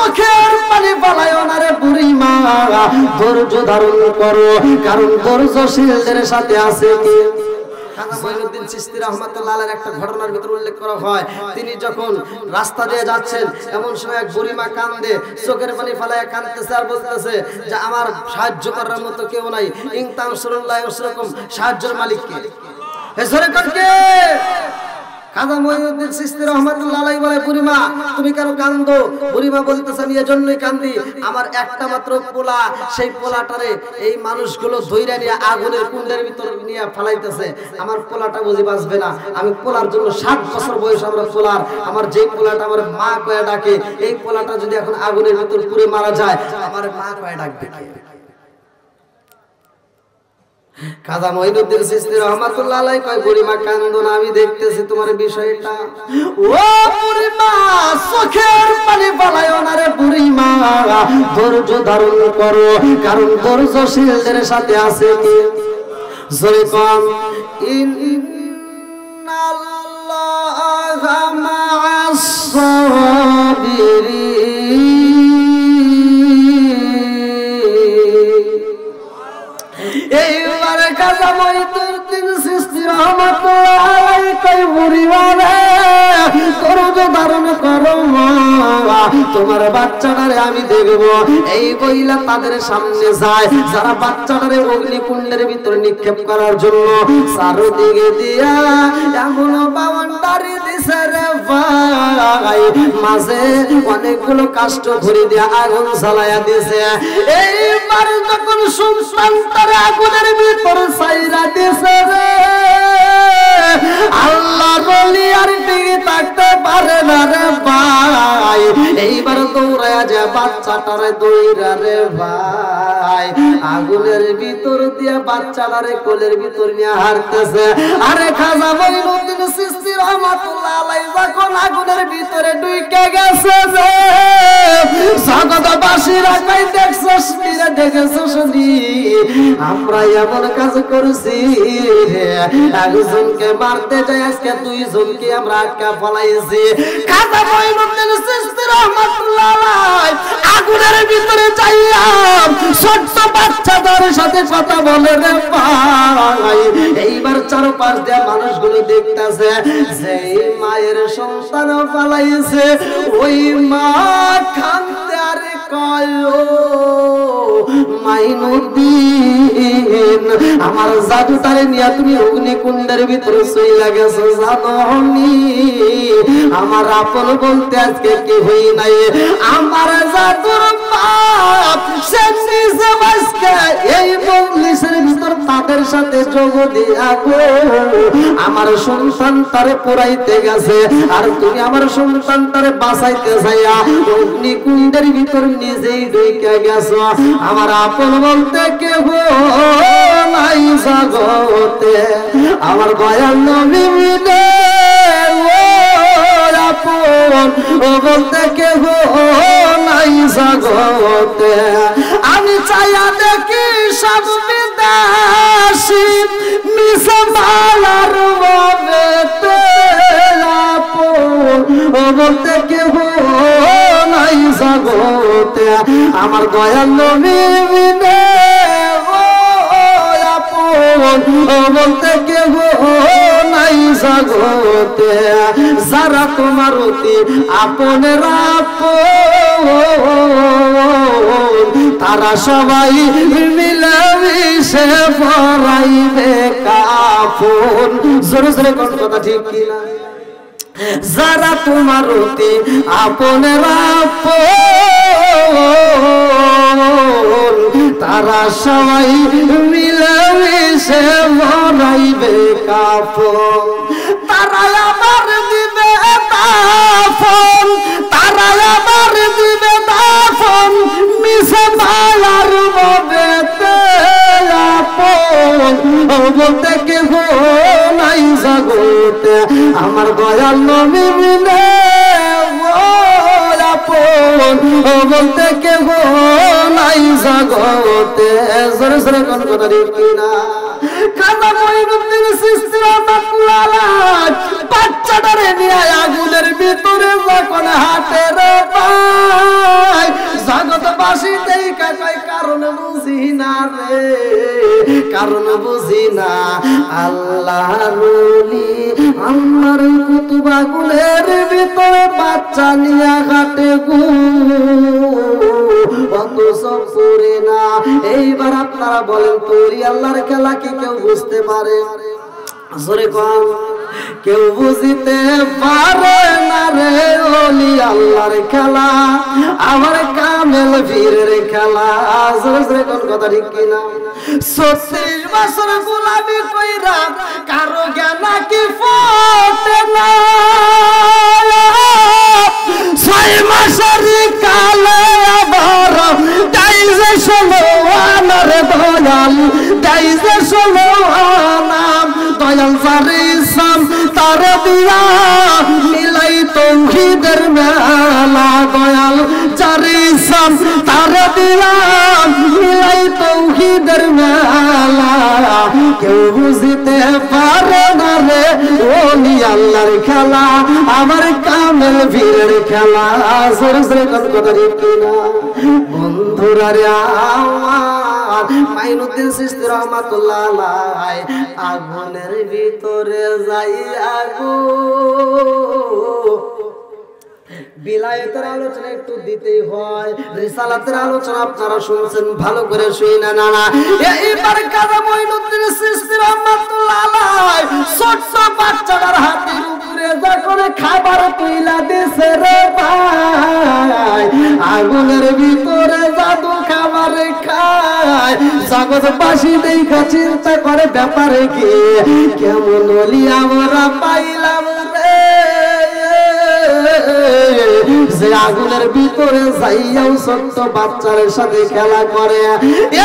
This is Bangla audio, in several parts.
চোখের পানি ফেলায়ো না রে বুড়িমা, ধৈর্য ধারণ করো, কারণ ধৈর্যশীলদের সাথে আছে কে? মঈনুদ্দিন চিশতি রাহমাতুল্লাহ আলাইহির একটা ঘটনার ভিতর উল্লেখ করা হয়, তিনি যখন রাস্তা দিয়ে যাচ্ছেন এমন সময় এক বুড়িমা কান্দে, চোখের পানি ফেলায় কাঁদতেছে আর বলতেছে যে আমার সাহায্য করার মতো কেউ নাই, ইন তানসুরুল্লাহ ওয়াসরকুম, সাহায্যের মালিক কে? এসরে কোন কে? খাজা মঈনুদ্দিন চিশতি রাহমাতুল্লাহ আলাইহি বলে, বুড়িমা তুমি কেন কান্দো? বুড়িমা বলতেছে আমি এজন্যই কান্দি, আমার একটা মাত্র পোলা, সেই পোলাটারে এই মানুষগুলো ধইরা নিয়ে আগুনের কুণ্ডের ভিতর নিয়ে ফেলাইতেছে, আমার পোলাটা বুঝি বাঁচবে না। আমি পোলার জন্য 7 বছর বয়স আমার পোলার, আমার যেই পোলাটা আমার মা কয়ে ডাকে, এই পোলাটা যদি এখন আগুনের ভিতর পুড়ে মারা যায়, আমার মা কয়ে ডাকবে কে? খাজা মঈনুদ্দিন চিশতি রাহমাতুল্লাহ আলাইহি কয়, বুড়িমা কান্দো না, আমি দেখতেছি তোমার বিষয়টা। ও বুড়িমা চোখের পানি ফেলায়ো না রে বুড়িমা, ধৈর্য ধারণ করো, কারণ ধৈর্যশীলদের সাথে আছে কে? জোরে কোন ইন্নাল্লাহা মা'আস সাবিরিন। এইবারে খাজা মঈনুদ্দিন চিশতি রাহমাতুল্লাহ আলাইহি কয়, বুড়িমা রে ধৈর্য ধারণ করো, তোমার বাচ্চাটারে আমি দেখব। এই বইলা তাদের সামনে যায়, যারা বাচ্চাটারে অগ্নিকুণ্ডের ভিতরে নিক্ষেপ করার জন্য চারদিকে দিয়া এমন বাউন্ডারি দিছে রে ভাই, মাঝে অনেকগুলো কাষ্ঠ ধরে দিয়া আগুন জ্বালায়া দিছে। এইবার যখন সন্তানটারে আগুনের ভিতর ছাইরা দিছে রে, আল্লাহর ওলি আর টিকে থাকতে পারে না রে ভাই। এইবার দৌড়ায়া যায় বাচ্চাটারে দৌড়া রে ভাই, আগুনের ভিতর দিয়া বাচ্চাটারে কোলের ভিতর নিয়ে হারতেছে। আরে খাজা মঈনুদ্দিন চিশতি রাহমাতুল্লাহ আলাইহি যখন আগুনের ভিতরে ঢুকে গেছে যে, জগৎবাসীরা কই দেখছস রে, দেখছস নি আমরা এমন কাজ করছি, একজনকে মারতে যাই আজকে 2 জনকে আমরা আটকা ফলাইছি। খাজা মঈনুদ্দিন চিশতি রাহমাতুল্লাহ আলাইহি আগুনের ভিতরে যাইয়া ছোট্ট বাচ্চাদের সাথে কথা বলে রে ভাই। এইবার চারপাশ দিয়ে মানুষগুলো দেখতেছে, যেই মায়ের সন্তান ফলাইছে ওই মা কান্দে আর কয়, ও মঈনুদ্দিন আমার জাদুটারে নিয়ে তুমি অগ্নিকুণ্ডের ভিতরে চইলা গেছো, জানোনি আমার আপন বলতে আজকে কি হই নাই, আমার জাদুর বাপ সে নিজে আজকে এই মজলিসের ভিতর তাদের সাথে যোগ দিয়া গো আমার সন্তান তারে পুরাইতে গেছে, আর তুমি আমার সন্তান তারে বাঁচাইতে যাইয়া অগ্নিকুণ্ডের ভিতর নিজেই ঢুকে গেছো, আমার আপন বলতে কেহ নাই জগতে, আমার দয়াল নবী মিলে ও আপন ও বলতে কেহ নাই জগতে। আমি চাইয়া দেখি সব বিদেশি মিশে মালার ভাবেতে, আপন ও বলতে কেহ নাই জগতে, আমার দয়াল নবী মিলে ও আপন ও বলতে কেহ নাই জগতে, যারা তোমার অতি আপনের আপন তারা সবাই মিলেমিশে পরাইবে কাফন। জোরে জোরে কোন কথা ঠিক কিনা? যারা তোমার অতি আপনের আপন তারা সবাই মিলেমিশে পরাইবে কাফন, তারা আবার দিবে দাফন, তারা আবার দিবে দাফন মিশে মালার ভাবেতে, আপন বলতে কেহ নাই জগতে, আমার দয়াল নবী মিলে ও আপন বলতে কেহ নাই জগতে। জোরে জোরে কোন কথা ঠিক কিনা? খাজা মঈনুদ্দিন চিশতি রাহমাতুল্লাহ আলাইহি বাচ্চাটারে নিয়ে আগুনের ভিতরে যখন হাঁটে রে ভাই, কারণ বুঝি না আল্লাহর ওলি আমার কুতুব আগুনের ভিতরে বাচ্চা নিয়ে ঘাটে গো অত সব করে না। এইবার আপনারা বলেন তোরি আল্লাহর খেলা কি কেউ বুঝতে পারে? জোরে কোন কেউ বুঝিতে পারে না রে ওলি আল্লাহর খেলা আমার কামেল বীরের খেলা। জোরে কোন কথা ঠিক কিনা? 36 বছর গোলামি কইরা কারো জ্ঞান কি ফোটে না 6 মাসের কালে আবার দাইজে সলোয়ানার দয়াল দাইজে সলোয়ানাম দয়াল সারে সাম তার দিয়া মিলাই তৌহিদের মেলা দয়াল চারে সাম তার দিয়া মিলাই তৌহিদের মেলা। কেউ বুঝিতে পারে না রে ওলি আল্লাহর খেলা আমার কামেল বীরের খেলা। জোরে জোরে কথা ঠিক কিনা? বন্ধুরা রে আমার মাইনুদ্দিন চিশতি রহমাতুল্লাহ আলাইহি আগুনের ভিতরে যাইয়া গো বিলায়েতের আলোচনা একটু দিতেই হয়, রিসালাতের আলোচনা আপনারা শুনছেন ভালো করে শুনে না না। এইবার কাজী মাইনুদ্দিন চিশতি রহমাতুল্লাহ আলাইহি ছোট্ট বাচ্চাটার হাতের উপরে যখন খাবার তুইলা দিছে রে ভাই আগুনের ভিতরে জাদু খাবার খায় জগৎবাসী দেখা চিন্তা করে ব্যাপারে কি কেমন ওলি আমরা পাইলাম রে যে আগুনের ভিতরে যাইয়াও ছোট্ট বাচ্চার সাথে খেলা করে।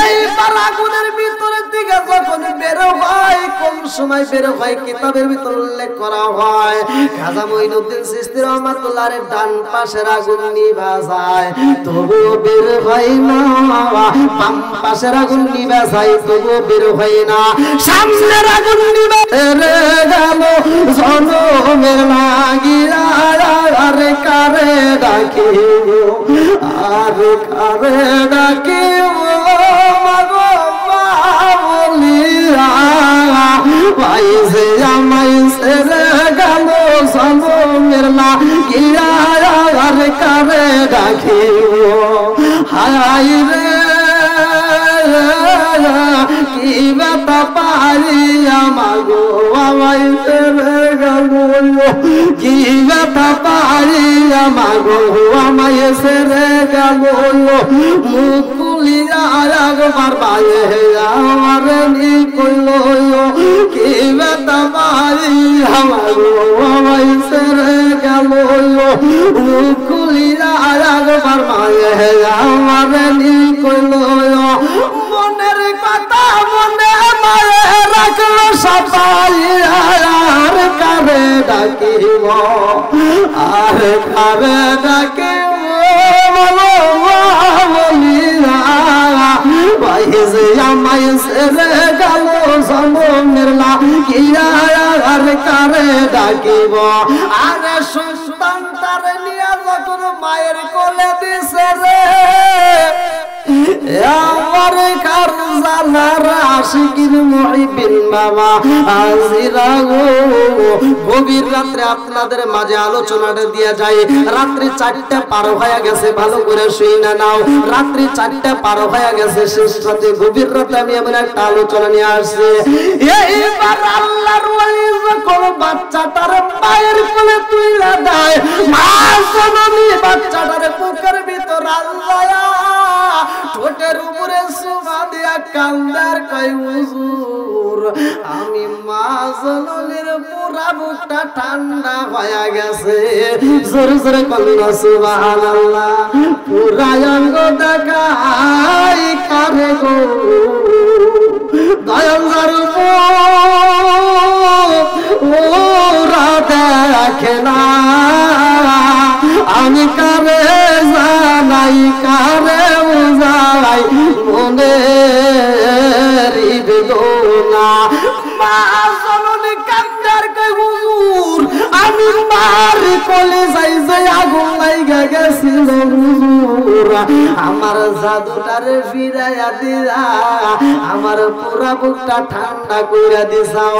এইবার আগুনের ভিতরে দিকে যখন বের হয় কোন সময় বের হয় কিতাবের ভিতরে উল্লেখ করা হয় খাজা মঈনুদ্দিন চিশতি রহমাতুল্লাহর ডান পাশের আগুন নিভা যায় তবুও বের হয় না, বাম পাশের আগুন নিভা যায় তবুও বের হয় না, সামনের আগুন নিভা রে গেল জনমের লাগিয়া আরে কারে ডাকিব আরে কারে ডাকিব মাগো বাবলিয়া ভাই যে আমায় ছেড়ে গেল জনমের লাগিয়া আরে কারে ডাকিব হায় রে কি ব্যথা পাইয়া মাগো আমায় ছেড়ে গেল কি ব্যথা পাইয়া মাগো আমায় ছেড়ে গেল মুখ খুলিয়া একবার পায়ে আমার নি কইল কি ব্যথা পাইয়া মাগো আমায় ছেড়ে গেল মুখ খুলিয়া একবার পায়ে আমার নি কইল মনের কথা মনে মায়ে রাখলো সবাই আর কারে ডাকিব আর কারে ডাকিব বলিয়া ভাই যে আমায় ছেড়ে গেল জনমের লাগিয়া আর কারে ডাকিব আরে সন্তান তার নিয়া যখন মায়ের কোলে দিছে রে আমার কারজালার আশিকিন মুহিবিন বাবা আজিরা গো গভীর রাত্রে আপনাদের মাঝে আলোচনাটা দিয়া যায় রাত্রি 4টা পার হয়ে গেছে ভালো করে শুইনা নাও রাত্রি 4টা পার হয়ে গেছে শেষ রাতে গভীর রাতে আমি এমন একটা আলোচনা নিয়ে আসছি এইবার আল্লাহর ওলি যখন বাচ্চাটার পায়ের কোলে তুইলা দেয় মা জননী বাচ্চাটার বুকের ভিতর আল্লাহ ঠোঁটের উপরে সুমা দিয়া কান্দার কই হুজুর আমি মা জননীর পুরা বুকটা ঠান্ডা হয়ে গেছে জোরে জোরে কন্যা সুবহানাল্লাহ পুরা অঙ্গ দেখাই কারে গো দয়াল ওরা দেখে না আমি কারে জানাই কারে বুঝাই মনের বেদনা মা জননী কান্দার কই হুজুর আমি মার কোলে যাই যে আগুন লাগা গেছিল হুজুর আমার জাদুটারে ফিরাইয়া দিলা, আমার পুরা বুকটা ঠান্ডা কইরা দিছাও।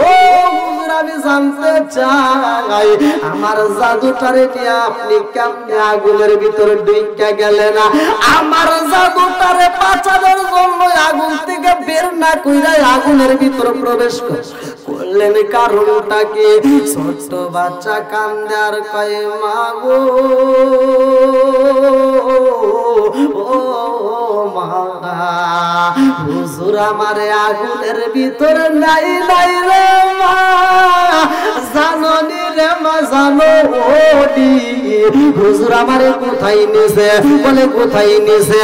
ও হুজুর আমি জানতে চাই আমার জাদুটারে নিয়ে আপনি কেমনে আগুনের ভিতরে ঢুইকা গেলেন? আমার জাদুটারে বাঁচানোর জন্য আগুন থেকে বের না কইরা আগুনের ভিতরে প্রবেশ করলেন, কারণটা কি? ছোট বাচ্চা কান্দে আর কয় মা গো, ও মা, হুজুর আমারে আগুনের ভিতরে নাই নাই রে মা, জাননি রে মা, জানো ওডি হুজুর আমারে কোথায় নিছে? বলে কোথায় নিছে?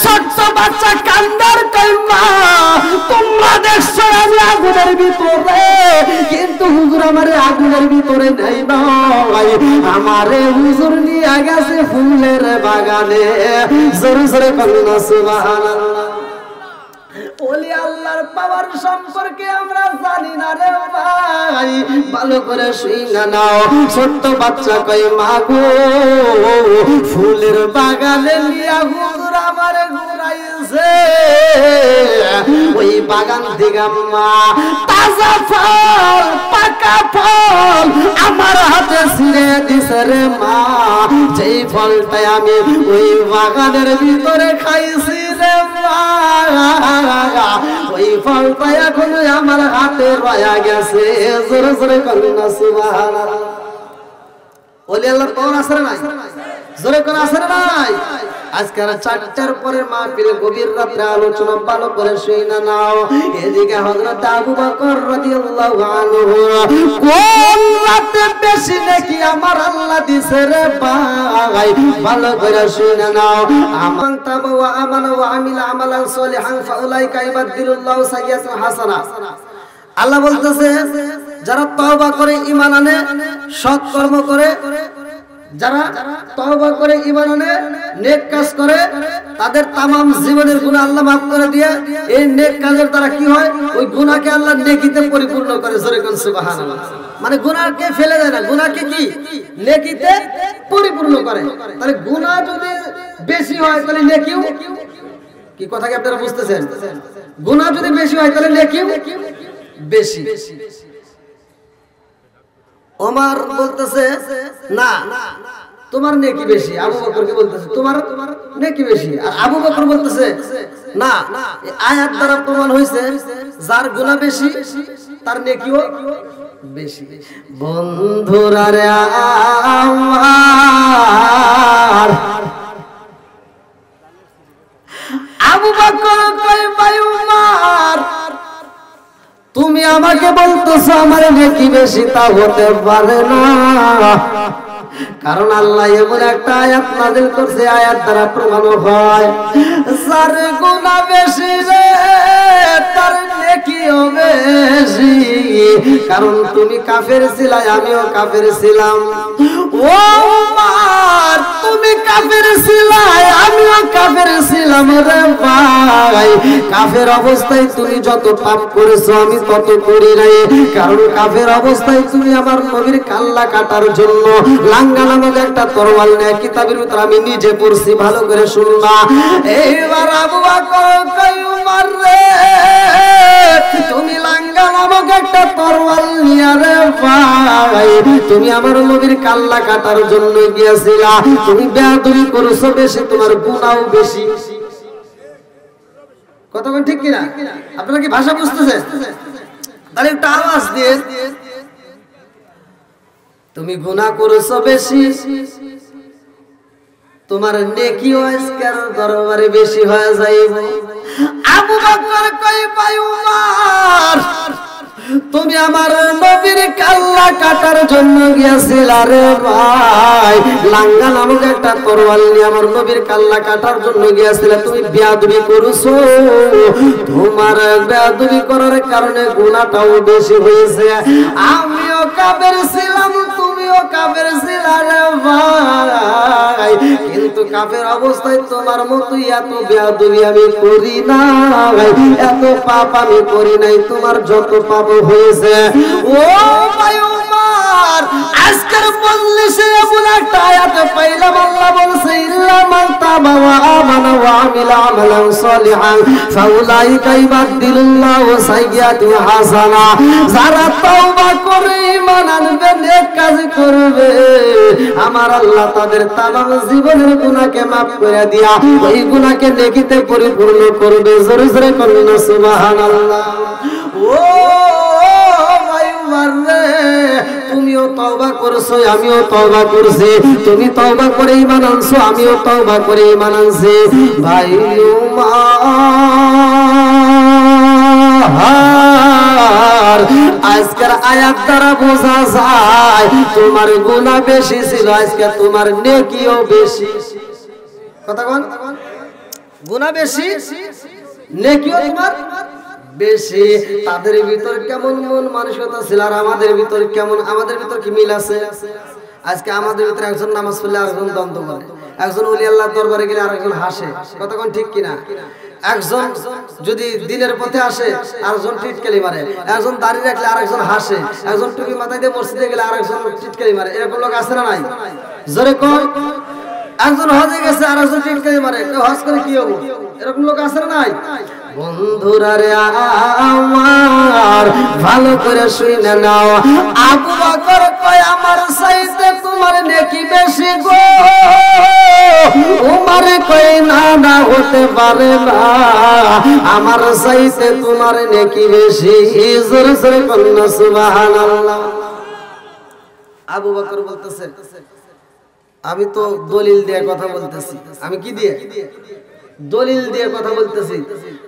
ছোট বাচ্চা কান্দার কই মা, তোমরা দেখছো আমি আগুনের ভিতরে, কিন্তু হুজুর আমারে আগুনের ভিতরে নাই নাই, আমারে হুজুর নিয়ে গেছে ফুলের বাগানে। জোরে জোরে বলুন সুবহানাল্লাহ। ওলি আল্লাহর পাওয়ার সম্পর্কে আমরা জানি না রে ভাই, ভালো করে শুইনা নাও। ছোট্ট বাচ্চা কই মা গো, ফুলের বাগানে নিয়া হুজুর আমারে ঘুরাইছে, ওই বাগান থেকে মা তাজা ফল, পাকা ফল আমার হাতে ছিঁড়ে দিছে রে মা, যেই ফলটাই আমি ওই বাগানের ভিতরে খাইছি রে মা, ওই ফলটা এখন আমার হাতে রয়া গেছে। জোরে জোরে বলুন সুবহানাল্লাহ। ওলি আল্লাহর পাওয়ার আছে না নাই? জোরে কোন আছে না নাই? আজকে 4টার পরে মাহফিল গভীর রাতে আলোচনা ভালো করে শুনে নাও। এদিকে হযরত আবু বকর রাদিয়াল্লাহু আনহু কোন রাতে বেশি নাকি আমার আল্লাহ দিছে রে ভাই, ভালো করে শুনে নাও। আমান তাবা ওয়া আমানা ওয়া আমিলা আমালান সলিহান ফাউলাইকা ইবাদদিলুল্লাহু সাইয়্যাতান হাসানা। আল্লাহ বলতেছে যারা তওবা করে ঈমান আনে, সৎ কর্ম করে, যারা তওবা করে ঈমান আনে, নেক কাজ করে, তাদের तमाम জীবনের গুনাহ আল্লাহ maaf করে দিয়ে এই নেক কাজের দ্বারা কি হয়? ওই গুনাহকে আল্লাহ নেকিতে পরিপূর্ণ করে। জোরে কোন সুবহানাল্লাহ। মানে গুনাহকে ফেলে দেয় না, গুনাহকে কি নেকিতে পরিপূর্ণ করে। তাহলে গুনাহ যদি বেশি হয় তাহলে নেকিও, কি কথা কি আপনারা বুঝতেছেন? গুনাহ যদি বেশি হয় তাহলে নেকিও বেশি। ওমর বলতেছে না তোমার নেকি বেশি, আবু বকরকে বলতেছে তোমার নেকি বেশি, আর আবু বকর বলতেছে না, আয়াত দ্বারা প্রমাণ হইছে যার গুনাহ বেশি তার নেকিও বেশি। বন্ধুরা রে আমার, আবু বকর কয় ভাই উমর, তুমি আমাকে বলতেছো আমার নেকি বেশি, তা হতে পারে না, কারণ আল্লাহ এমন একটা আয়াত নাযিল করছে, আয়াত দ্বারা প্রমাণ হয় যার গুনাহ বেশি রে তার নেকিও বেশি। কারণ তুমি কাফের ছিলা, আমিও কাফের ছিলাম। ও উমর, তুমি কাফের ছিলা, আমিও কাফের ছিলাম রে ভাই। কাফের অবস্থায় তুমি যত পাপ করেছো আমি তত করি নাই, কারণ কাফের অবস্থায় তুমি আমার নবীর কাল্লা কাটার জন্য লাঙ্গা নামক একটা তরোয়াল নিয়ে কিতাবের ভিতর আমি নিজে পড়ছি, ভালো করে শুনবা। এইবার আবু বকর কয় উমর রে, তুমি লাঙ্গা নামক একটা তরোয়াল নিয়ে রে ভাই তুমি আমার নবীর কাল্লা কাটার জন্য গিয়েছিলা, তুমি বেয়াদবি করেছো বেশি, তোমার গুনাহও বেশি। কথা বলেন ঠিক কিনা? আপনারা কি ভাষা বুঝতেছেন? তাহলে একটা আওয়াজ দিয়ে, তুমি গুনাহ করেছো বেশি, তোমার নেকিও আজকের দরবারে বেশি হয়ে যাইবে। আবু বকর কয় ভাই উমর, তুমি আমার নবীর কাল্লা কাটার জন্য গিয়েছিলা রে ভাই, লাঙ্গা নামক একটা তরোয়াল নিয়ে আমার নবীর কাল্লা কাটার জন্য গিয়েছিলা, তুমি বেয়াদবি করেছো, তোমার বেয়াদবি করার কারণে গুনাহটাও বেশি হয়েছে। আমিও কাফের ছিলাম, তুমিও কাফের ছিলা রে ভাই, কিন্তু কাফের অবস্থায় তোমার মতো এত বেয়াদবি আমি করি না, এত পাপ আমি করি নাই, তোমার যত পাপ হয়েছে। ও ভাই উমর, আজকের মজলিসে এমন একটা আয়াত পাইলাম, আল্লাহ বলছে ইল্লা মান তাবা ওয়া আমানা ওয়া আমিলা আমালান সালিহান ফাউলাইকা ইউবাদদিলুল্লাহু সাইয়্যাতিহিম হাসানা। যারা তওবা করে ঈমান আনবে, নেক কাজ করবে, আমার আল্লাহ তাদের তামাম জীবনের গুনাহকে maaf করে দিয়া ওই গুনাহকে নেকিতে পরিপূর্ণ করবে। জোরে জোরে বলুন সুবহানাল্লাহ। ও ভাই মাররে, তুমিও তওবা করছো, আমিও তওবা করছি। তুমি তওবা করে ঈমান আনছো, আমিও তওবা করে ঈমান আনছি। ভাই উমার, আজকের আয়াত দ্বারা বোঝা যায় তোমার গুনাহ বেশি ছিল, আজকে তোমার নেকিও বেশি। কথা কোন? গুনাহ বেশি, নেকিও তোমার বেশি। তাদের ভিতর কেমন মন মানসিকতা ছিল আর আমাদের ভিতর কেমন? আমাদের ভিতর কি মিল আছে? আজকে আমাদের ভিতরে একজন নামাজ পড়লে আরেকজন দ্বন্দ্ব করে, একজন ওলি আল্লাহর দরবারে গেলে আরেকজন হাসে। কতক্ষণ ঠিক কিনা? একজন যদি দিনের পথে আসে আরেকজন টিটকারি মারে, একজন দাড়ি রাখলে আরেকজন হাসে, একজন টুপি মাথায় দিয়ে মসজিদে গেলে আরেকজন টিটকারি মারে। এরকম লোক আছে না নাই? জোরে কোন? একজন হজে গেছে আরেকজন টিটকারি মারে, হজ করে কি হবো? এরকম লোক আছে না নাই? বন্ধুরা রে আমার ভালো করে শুনে নাও, আবু বকর কয় আমার চাইতে তোমার নেকি বেশি গো। উমর কয় না না হতে পারে না, আমার চাইতে তোমার নেকি বেশি। জোরে জোরে বলুন সুবহানাল্লাহ। আবু বকর বলতেছে আমি তো দলিল দিয়ে কথা বলতেছি। আমি কি দিয়ে? দলিল দিয়ে কথা বলতেছি।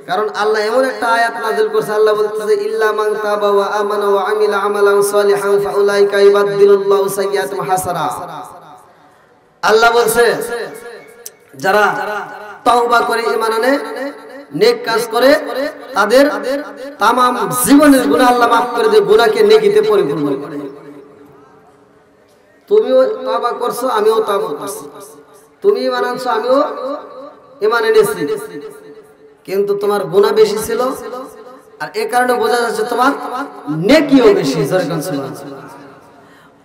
কারণ আল্লাহ এমন একটা আয়াত নাযিল করছে, আল্লাহ বলতেছে ইল্লা মান তাবা ওয়া আমানা ওয়া আমিলা আমালান সালিহান ফাউলাইকা ইউবাদদিলুল্লাহু সাইয়্যাতিহিম হাসানা। আল্লাহ বলছে যারা তওবা করে ঈমান আনে, নেক কাজ করে, তাদের तमाम জীবনের গুনাহ আল্লাহ maaf করে দেয়, গুনাহকে নেকিতে পরিপূর্ণ করে। তুমিও তওবা করছো, আমিও তওবা করছি। তুমি ঈমান আনছো, আমিও ঈমান এনেছি, কিন্তু তোমার গুনাহ বেশি ছিল আর এই কারণে বোঝা যাচ্ছে তোমার নেকিও বেশি। জোরে সুবহানাল্লাহ।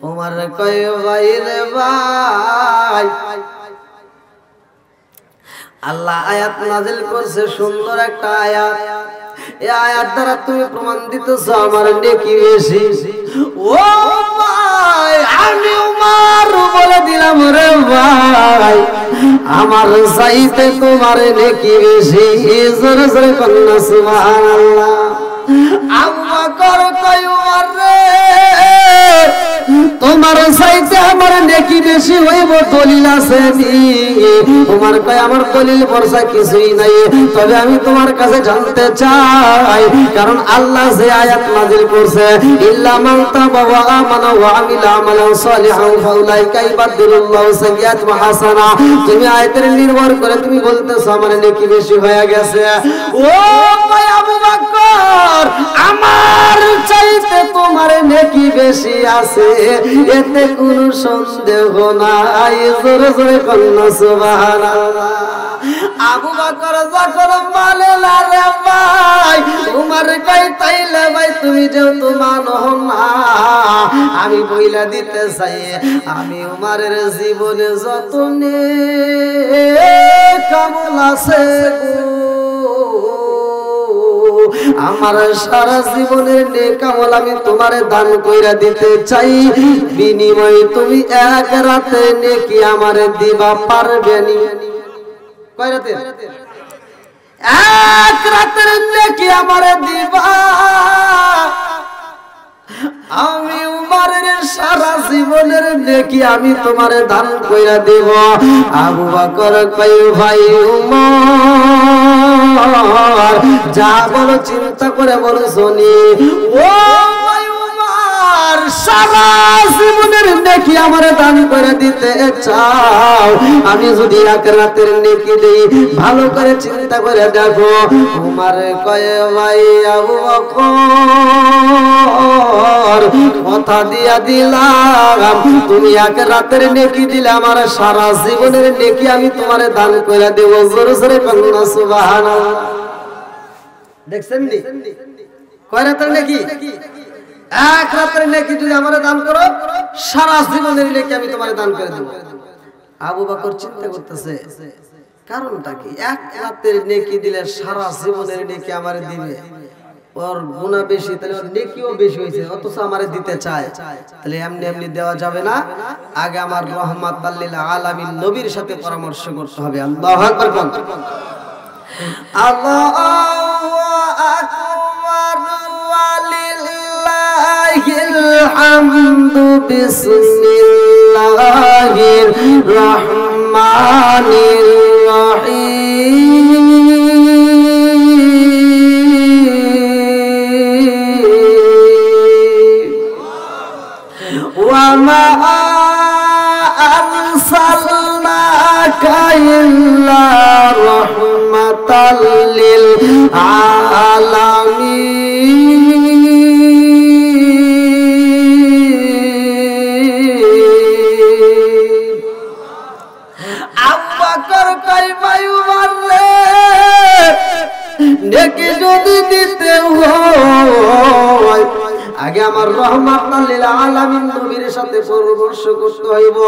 ওমর কয় ভাই রে ভাই, আল্লাহ আয়াত নাযিল করছে, সুন্দর একটা আয়াত। এই আয়াত দ্বারা তুমি প্রমাণ দিতেছো আমার নেকি বেশি। ও ভাই, আমি উমর বলে দিলাম রে ভাই, আমার চাইতে তোমার নেকি বেশি। জোরে জোরে বলুন সুবহানাল্লাহ। আবু বকর কয় উমর রে, তোমার চাইতে আমার নেকি বেশি হইব, দলিল আছে নি? তোমার কয় আমার দলিল বর্ষা কিছুই নাই, তবে আমি তোমার কাছে জানতে চাই, কারণ আল্লাহ যে আয়াত নাযিল করছে ইল্লা মান তাবা ওয়া আমানা ওয়া আমিলা আমালান সালিহান ফাউলাইকা ইউবাদদিলুল্লাহু সাইয়্যাতিহিম হাসানা, তুমি আয়াতের নির্ভর করে তুমি বলতেছো আমার নেকি বেশি হয়ে গেছে। ও ভাই আবু বকর, আমার চাইতে তোমার নেকি বেশি আছে, এতে কোনো সন্দেহ নাই। জোরে জোরে বলুন সুবহানাল্লাহ। আবু বকর যখন বলে না রে ভাই, উমর কয় তাইলে ভাই তুমি যেহেতু মানো না, আমি বইলা দিতে চাই, আমি উমরের জীবনে যত নেক আমল আছে আমার সারা জীবনের নেক আমল আমি তোমারে দান কইরা দিতে চাই, বিনিময়ে তুমি এক রাতে নেকি আমারে দিবা পারবে নি? কয় রাতে? এক রাতের নেকি আমারে দিবা, আমি উমরের সারা জীবনের নেকি আমি তোমারে দান কইরা দেব। আবু বকর কয় ভাই উমর, যা বলো চিন্তা করে বলো শুনি। ও ভাই উমর, সারা জীবনের নেকি আমারে দান করে দিতে চাও, আমি যদি এক রাতের নেকি দেই, ভালো করে চিন্তা করে দেখো। উমর কয় ভাই আবু বকর, কথা দিয়া দিলাম, তুমি এক রাতের নেকি দিলে আমার সারা জীবনের নেকি আমি তোমারে দান করে দেব। জোরে জোরে বলুন সুবহানাল্লাহ। দেখছেন নি কয় রাতের নেকি? এক রাতের নেকি যদি আমারে দান করো, সারা জীবনের নেকি আমি তোমারে দান করে দেব। আবু বকর চিন্তা করতেছে, কারণটা কি? এক রাতের নেকি দিলে সারা জীবনের নেকি আমারে দিবে, ওর গুনাহ বেশি, তাহলে ওর নেকিও বেশি হয়েছে, অথচ আমারে দিতে চায়, তাহলে এমনি এমনি দেওয়া যাবে না। আগে আমার রহমাতাল লিল আলামিন নবীর সাথে পরামর্শ করতে হবে। আল্লাহু আকবার বল। আল্লাহু আকবার ওয়ালিল্লাহিল হামদু বিসমিল্লাহির রহমানির রহিম। ওয়া মা আরসালনাকা ইল্লা রাহমাতাল লিল আলামিন। আবু বকর কই ভাই উমর রে, নেকি যদি দিতে হয় আগে আমার রহমাতাল লিল আলামিন নবীর সাথে পরামর্শ করতে হইব।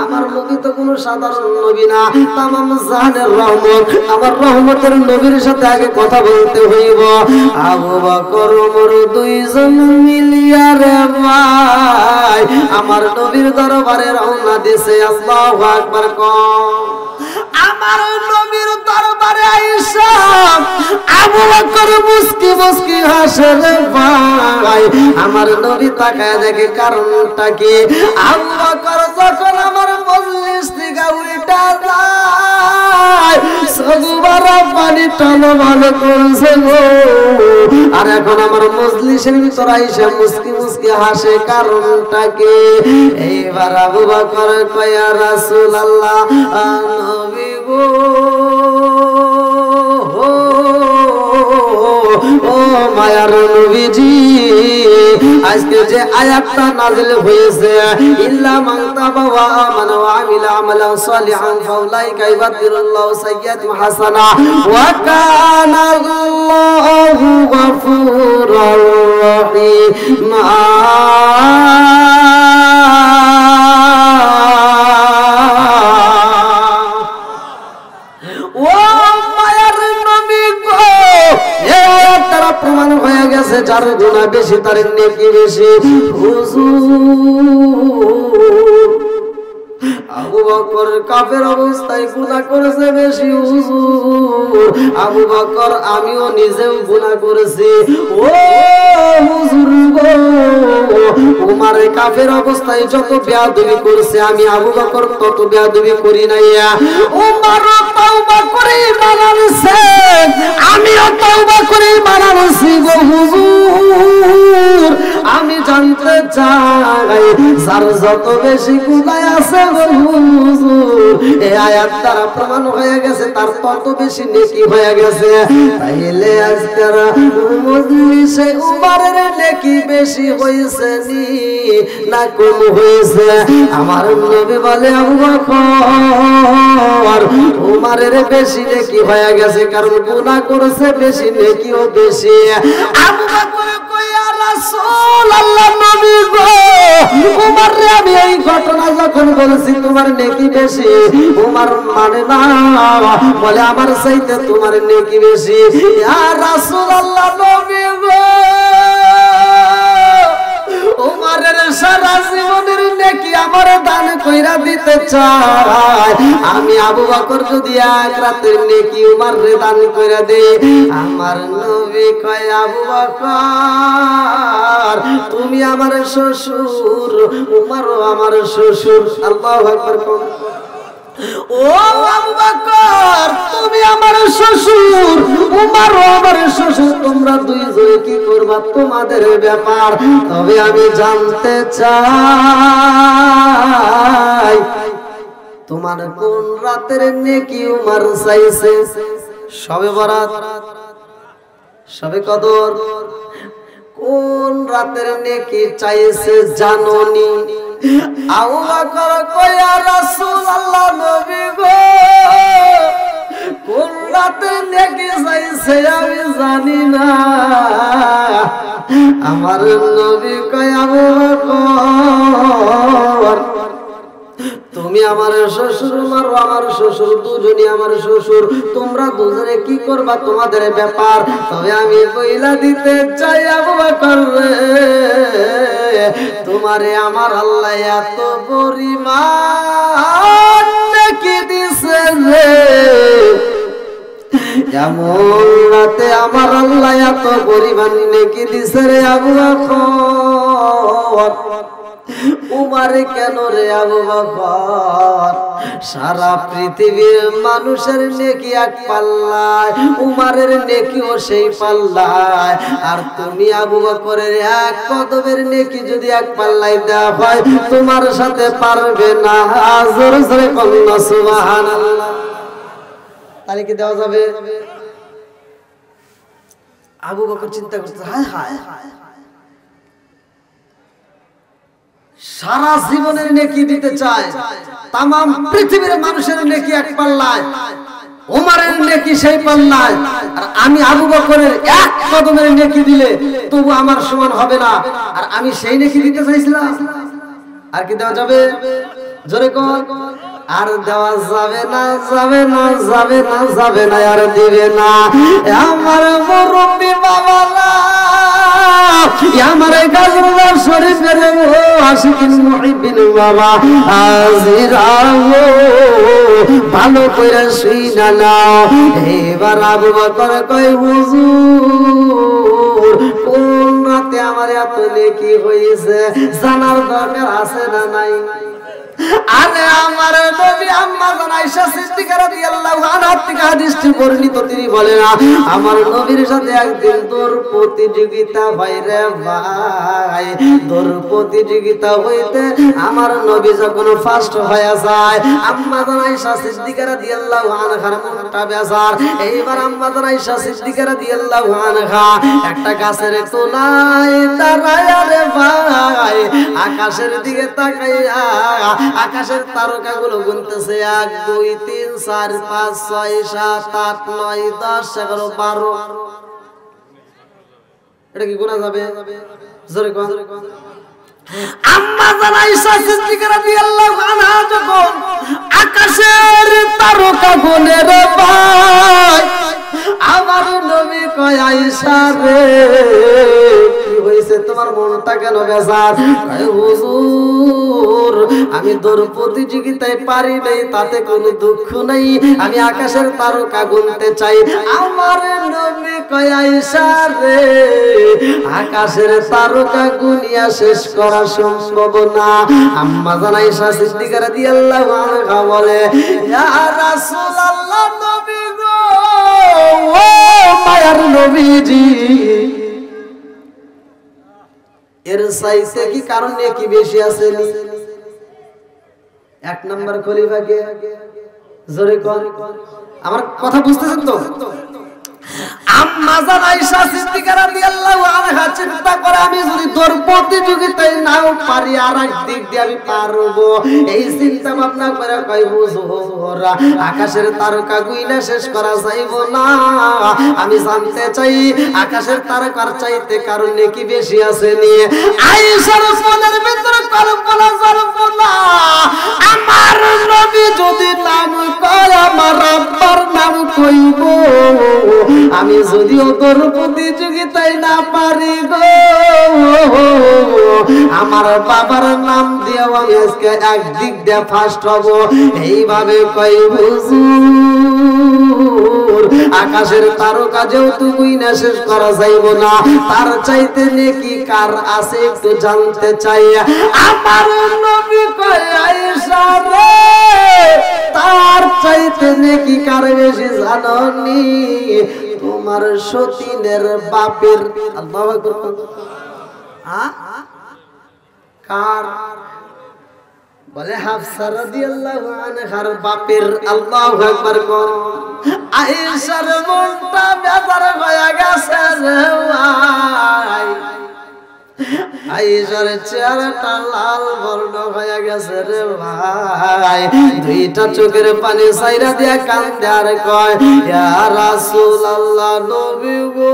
আমার নবী তো কোনো সাধারণ নবী না, তামাম জাহানের রহমত। আমার রহমতের নবীর সাথে আগে কথা বলতে হইব। আবু বকর ওমর দুইজন মিলিয়া রে ভাই আমার নবীর দরবারে রওনা দিছে। আল্লাহু আকবার কও। আমার নবীর দরবারে আয়েশা আবু বকর মুস্কি মুস্কি হাসে রে ভাই। আমার নবী তাকায় দেখে কারণটা কি? আবু বকর যখন আমার মজলিস থেকে উল্টা যায় সগুবারা পানি টলমল করছে গো, আর এখন আমার মজলিসের ভিতর আইসা মুস্কি মুস্কি হাসে, কারণটা কি? এইবার আবু বকর কয় ইয়া রাসূলুল্লাহ, নবী গো, ও মায়ার নবীজি, আজকে যে আয়াতটা নাযিল হয়েছে, ইল্লা মান তাবা ওয়া আমানা ওয়া আমিলা আমালান সালিহান ফাউলাইকা ইবাদদিরুল্লাহু সাইয়্যাতিহিম হাসানা ওয়া কানা আল্লাহু গফুরুর রহিম। প্রমাণ হয়ে গেছে যার গুনাহ বেশি তার নেকি বেশি। হুজুর আবু বকর কাফের অবস্থায় গুনাহ করেছে বেশি। হুজুর আবু বকর আমিও নিজেও গুনাহ করেছি। ও হুজুর গো, উমর কাফের অবস্থায় যত বেয়াদবি করেছে আমি আবু বকর তত বেয়াদবি করি নাই। উমর তওবা করে ঈমান আনছে, আমিও তওবা করে ঈমান আনছি গো হুজুর। আমি জানতে চাই যার যত বেশি গুনাহ আছে গো হুজুর, এই আয়াত দ্বারা প্রমাণ হয়ে গেছে তার তত বেশি নেকি হয়ে গেছে। তাইলে আজকের মজলিসে উমরের নেকি বেশি হয়েছে না কম হয়েছে? আমার নবী বলে আবু বকর উমরের বেশি নেকি হয়ে গেছে, কারণ গুনাহ করেছে বেশি, নেকিও বেশি। আবু বকর কই ইয়া রাসূলুল্লাহ, নবী গো, উমর রে আমি এই ঘটনা যখন বলছি তোমার নেকি বেশি, উমর মানে না, বলে আমার চাইতে তোমার নেকি বেশি। ইয়া রাসূলুল্লাহ, নবী গো, উমরের সারা জীবনের নেকি আমার দান কইরা দিতে চাই। আমি আবু বকর যদি এক রাতের নেকি উমরে দান কইরা দেই, আমার নবী কয় আবু বকর তুমি আমার শ্বশুর, উমরও আমার শ্বশুর। আল্লাহু আকবার। ও আবু বকর তুমি আমার শ্বশুর, উমরও আমার শ্বশুর, তোমরা দুইজনে কি করবা তোমাদের ব্যাপার। তবে আমি জানতে চাই তোমার কোন রাতের নেকি উমর চাইছে? শবে বরাত, শবে কদর, কোন রাতের নেকি চাইছে জানোনি? আবু বকর কয় ইয়া রাসূলুল্লাহ, নবী গো, কোন রাতের নেকি চাইছে আমি জানি না। আমার নবী কয় আবু বকর তুমি তুমি আমার শ্বশুর মারো, আমার শ্বশুর দুজনই আমার শ্বশুর, তোমরা দুজনে কি করবা তোমাদের ব্যাপার। তবে আমি কইলা দিতে চাই আবু বকর রে, তোমারে আমার আল্লাহ এত পরিমাণ নেকি দিছে রে, এমন রাতে আমার আল্লাহ এত পরিমাণ নেকি দিছে রে আবু বকর। উমারে কেন রে আবু বকর, সারা পৃথিবীর মানুষের নেকি এক পাল্লায়, উমারের নেকিও সেই পাল্লায়, আর তুমি আবু বকরের এক কদমের নেকি যদি এক পাল্লায় দেওয়া হয় তোমার সাথে পারবে না। জোরে জোরে বলুন সুবহানাল্লাহ। তাহলে কি দেওয়া যাবে? আবু বকর চিন্তা করছে, হায় হায় সারা জীবনের নেকি দিতে চায়, তাম পৃথিবীর মানুষের নেকি এক পাল্লায়, ওমরের নেকি সেই পাল্লায়, আর আমি আবু বকরের এক কদমের নেকি দিলে তবু আমার সমান হবে না, আর আমি সেই নেকি দিতে চাইছিলাম। আর কি দেওয়া যাবে? জোরে কোন? আর দেওয়া যাবে না, যাবে না, যাবে না, যাবে না, আর দিবে না। আমার মুরব্বি বাবারা, আমার গাজরুল্লাহ শরীফের আশিকিন মুহিবিন বাবা হাজিরা, ভালো করে শুইনা নাও। এবার আবু বকর কয়, হুজুর কোন রাতে আমার এত নেকি হয়েছে জানার দরকার আছে না নাই? আরে আমার নবী আম্মা জান আয়েশা সিদ্দিকা রাদিয়াল্লাহু আনহা থেকে হাদিসটি বর্ণিত, তিনি বলেন আমার নবীর সাথে একদিন দৌড় প্রতিযোগিতা হয় রে ভাই। দৌড় প্রতিযোগিতা হইতে আমার নবী যখন ফার্স্ট হয়ে যায়, আম্মা জান আয়েশা সিদ্দিকা রাদিয়াল্লাহু আনহার মনটা বেজার। এইবার আম্মা জান আয়েশা সিদ্দিকা রাদিয়াল্লাহু আনহা একটা গাছের তলায় দাঁড়ায় রে ভাই, আকাশের দিকে তাকাইয়া আকাশের তারকা গুলো গুনতেছে, 1 2 3 4 5 6 7 8 9 10 11 12। এটা কি গোনা যাবে? জোরে কোন? আম্মা জান আয়েশা সিদ্দিকা রাদিয়াল্লাহু আনহা যখন আকাশের তারকা গুনে রে ভাই, আমার নবী কয়, আয়েশা রে কি হইছে তোমার মনটা কেন বেজার? কয় হুজুর আমি দৌড় প্রতিযোগিতায় পারি নাই, তাতে কোনো দুঃখ নাই, আমি আকাশের তারকা গুনতে চাই। আমার নবী কয়, আয়েশা রে আকাশের তারকা গুনিয়া শেষ করা সম্ভব না। আম্মা জান আয়েশা সিদ্দিকা রাদিয়াল্লাহু আনহা বলে, ইয়া রাসূলুল্লাহ, নবী গো, ও মায়ার নবীজি, এর চাইতে কি কারণ নেকি বেশি আছে? 1 নাম্বার খলিফাকে। জোরে কোন? আমার কথা বুঝতেছেন তো? আম্মা জান আয়েশা সিদ্দিকা রাদিয়াল্লাহু আনহা চিন্তা করে, আমি যদি দৌড় প্রতিযোগিতায় নাও পারি আর এক দিক দিয়ে আমি পারবো, এই চিন্তা ভাবনা করে কই, হুজুর আকাশের তারকা গুইনা শেষ করা যাইব না, আমি জানতে চাই আকাশের তারকার চাইতে কারণ নেকি বেশি আছে নি? আয়েশার মনের ভিতরে কল্পনা জল্পনা, আমার নবী যদি নাম কয় আমার আব্বার নাম কইব, আমি যদিও তোর প্রতিযোগিতায় না পারি গো, আমার বাবার নাম দিয়ে আমি আজকে একদিক দিয়ে ফার্স্ট হব। এইভাবে কই, হুজুর আকাশের তারকা যেহেতু গুইনা শেষ করা যাইব না, তার চাইতে নেকি কার আছে একটু জানতে চাই। আমার নবী কয়, আয়েশা রে তার চাইতে নেকি কার বেশি জাননি? তোমার সতীনের বাপের। আল্লাহু আকবার। কার? বলে হাফসা রাদিয়াল্লাহু আনহার বাপের। আল্লাহু আকবার কোন? আয়েশার মনটা বেজার হয়ে গেছে রে ভাই, আয়েশার চেহারাটা লাল বর্ণ হয়ে গেছে রে ভাই, দুইটা চোখের পানি সাইরা দিয়া কান্দে আর কয়, ইয়া রাসূলুল্লাহ, নবী গো,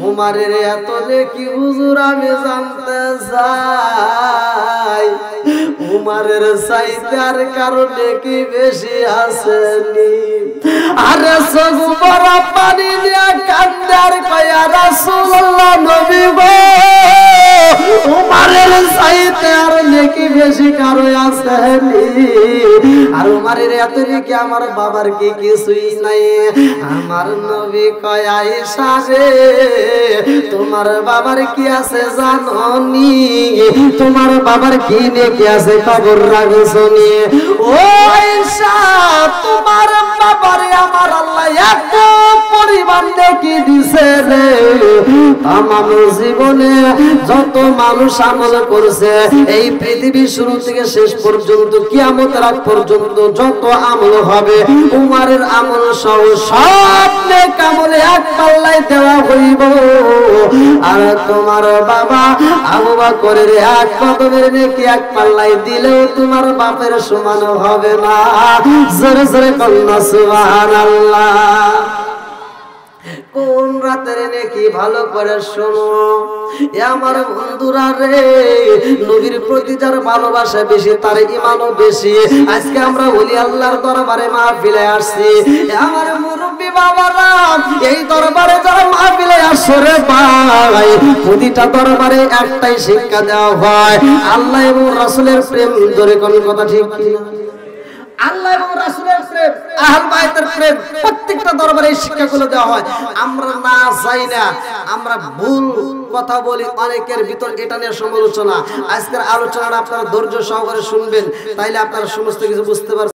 ও উমারের এত নেকি হুজুর আমি জানতে চাই উমারের চাইতে আর কারো নেকি বেশি আসেনি আরে চোখ বড় পানি দিয়া কান্দার কয়া রাসূলুল্লাহ নবী গো উমারের চাইতে আর নেকি বেশি কারো আসেনি আর উমারের এত নেকি আমার বাবার কি কিছুই নাই আমার নবী কয় আয়েশা রে তোমার বাবার কি আছে জানোনি তোমার বাবার কি নেকি আছে খবর রাখছনি ও আয়েশা তোমার বাবারে আমার আল্লাহ এত পরিমাণ নেকি দিছে রে আমার জীবনে যত মানুষ আমল করেছে এই পৃথিবী শুরু থেকে শেষ পর্যন্ত কিয়ামতের আগ পর্যন্ত যত আমল হবে উমারের আমল সহ সব নেক আমলে এক পাল্লায় দেওয়া হইব আর তোমার বাবা আবু বকরের এক কদমের নেকি এক পাল্লায় দিলেও তোমার বাপের সমান হবে না জোরে জোরে কন্যা সুবহানাল্লাহ কোন রাতের নেকি ভালো করে শোনো এ আমার বন্ধুরা রে নবীর প্রতি যার ভালোবাসা বেশি তার ঈমানও বেশি আজকে আমরা ওলি আল্লাহর দরবারে মাহফিলে আসছি আমার মুরব্বি বাবারা এই দরবারে যারা মাহফিলে আসে রে ভাই প্রতিটা দরবারে একটাই শিক্ষা দেওয়া হয় আল্লাহ এবং রাসূলের প্রেম ধরে কোন কথা ঠিক কি আল্লাহ এবং রাসূলের প্রেম আহলে বাইতের প্রেম প্রত্যেকটা দরবারে এই শিক্ষাগুলো দেওয়া হয় আমরা না যাই না আমরা ভুল কথা বলি অনেকের ভিতর এটা নিয়ে সমালোচনা আজকের আলোচনাটা আপনারা ধৈর্য সহকারে শুনবেন তাইলে আপনারা সমস্ত কিছু বুঝতে পারবেন